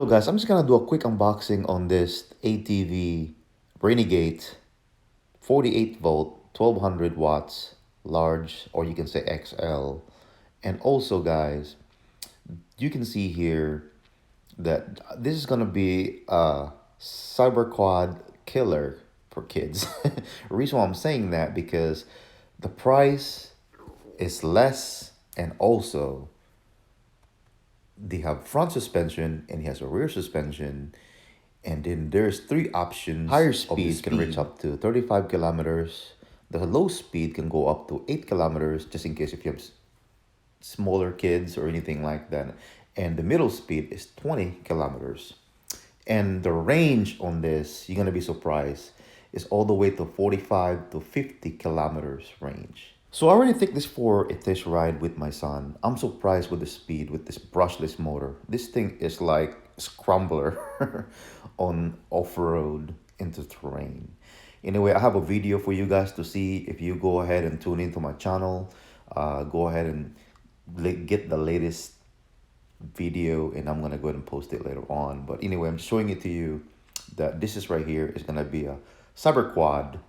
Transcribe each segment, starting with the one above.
So guys, I'm just gonna do a quick unboxing on this ATV Renegade 48 volt 1200 watts large, or you can say XL. And also guys, you can see here that this is gonna be a Cyberquad killer for kids. The reason why I'm saying that, because the price is less, and also they have front suspension and he has a rear suspension. And then there's three options. Higher speed can reach up to 35 kilometers. The low speed can go up to 8 kilometers, just in case if you have smaller kids or anything like that. And the middle speed is 20 kilometers. And the range on this, you're gonna be surprised, is all the way to 45 to 50 kilometers range. So I already take this for a test ride with my son. I'm surprised with the speed with this brushless motor. This thing is like a scrambler on off-road into terrain. Anyway, I have a video for you guys to see. If you go ahead and tune into my channel, go ahead and get the latest video, and I'm gonna go ahead and post it later on. But anyway, I'm showing it to you that this is right here is gonna be a Cyberquad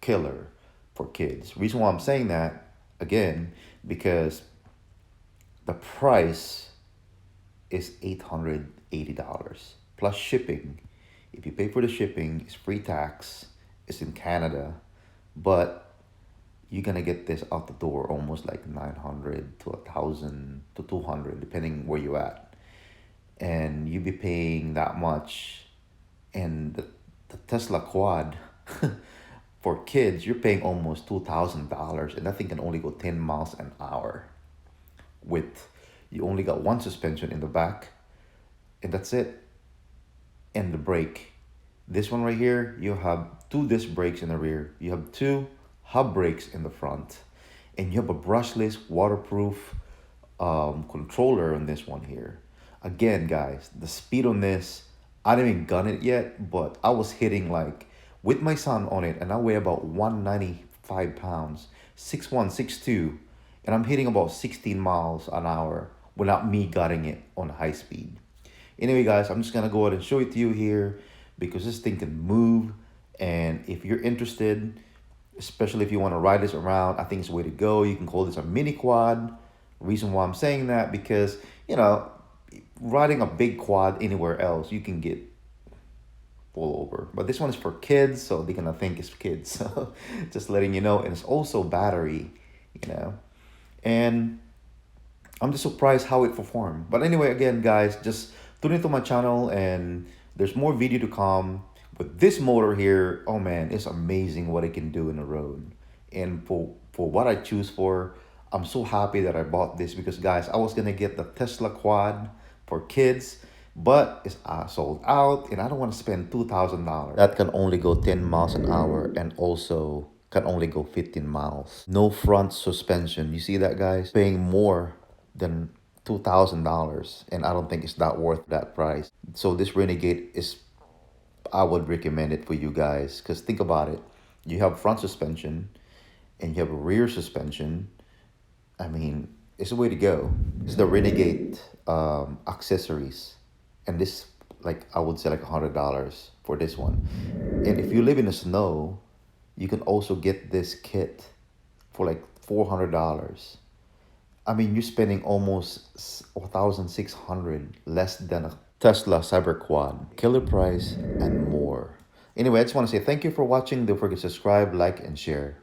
killer for kids. Reason why I'm saying that, again, because the price is $880 plus shipping. If you pay for the shipping, it's free tax. It's in Canada, but you're gonna get this out the door almost like 900 to 1,000 to 200, depending where you're at. And you be paying that much. And the Tesla Quad for kids, you're paying almost $2,000, and that thing can only go 10 miles an hour. With, you only got one suspension in the back, and that's it. And the brake. This one right here, you have two disc brakes in the rear. You have two hub brakes in the front, and you have a brushless, waterproof controller on this one here. Again, guys, the speed on this, I didn't even gun it yet, but I was hitting like, with my son on it, and I weigh about 195 pounds, 6'1", 6'2", and I'm hitting about 16 miles an hour without me gutting it on high speed. Anyway, guys, I'm just gonna go ahead and show it to you here, because this thing can move. And if you're interested, especially if you want to ride this around, I think it's the way to go. You can call this a mini quad. Reason why I'm saying that, because, you know, riding a big quad anywhere else, you can get pull over. But this one is for kids, so they're gonna think it's kids. So just letting you know. And it's also battery, you know. And I'm just surprised how it performed. But anyway, again, guys, just tune into my channel, and there's more video to come. With this motor here, oh man, it's amazing what it can do in the road. And for what I choose for, I'm so happy that I bought this, because guys, I was gonna get the Tesla Quad for kids, but it's sold out, and I don't want to spend $2,000. That can only go 10 miles an hour, and also can only go 15 miles. No front suspension. You see that, guys? Paying more than $2,000, and I don't think it's that worth that price. So this Renegade is, I would recommend it for you guys, because think about it. You have front suspension and you have a rear suspension. I mean, it's the way to go. It's the Renegade accessories, and this, like, I would say like $100 for this one. And if you live in the snow, you can also get this kit for like $400. I mean, you're spending almost 1,600 less than a Tesla Cyberquad. Killer price and more. Anyway, I just want to say thank you for watching. Don't forget to subscribe, like, and share.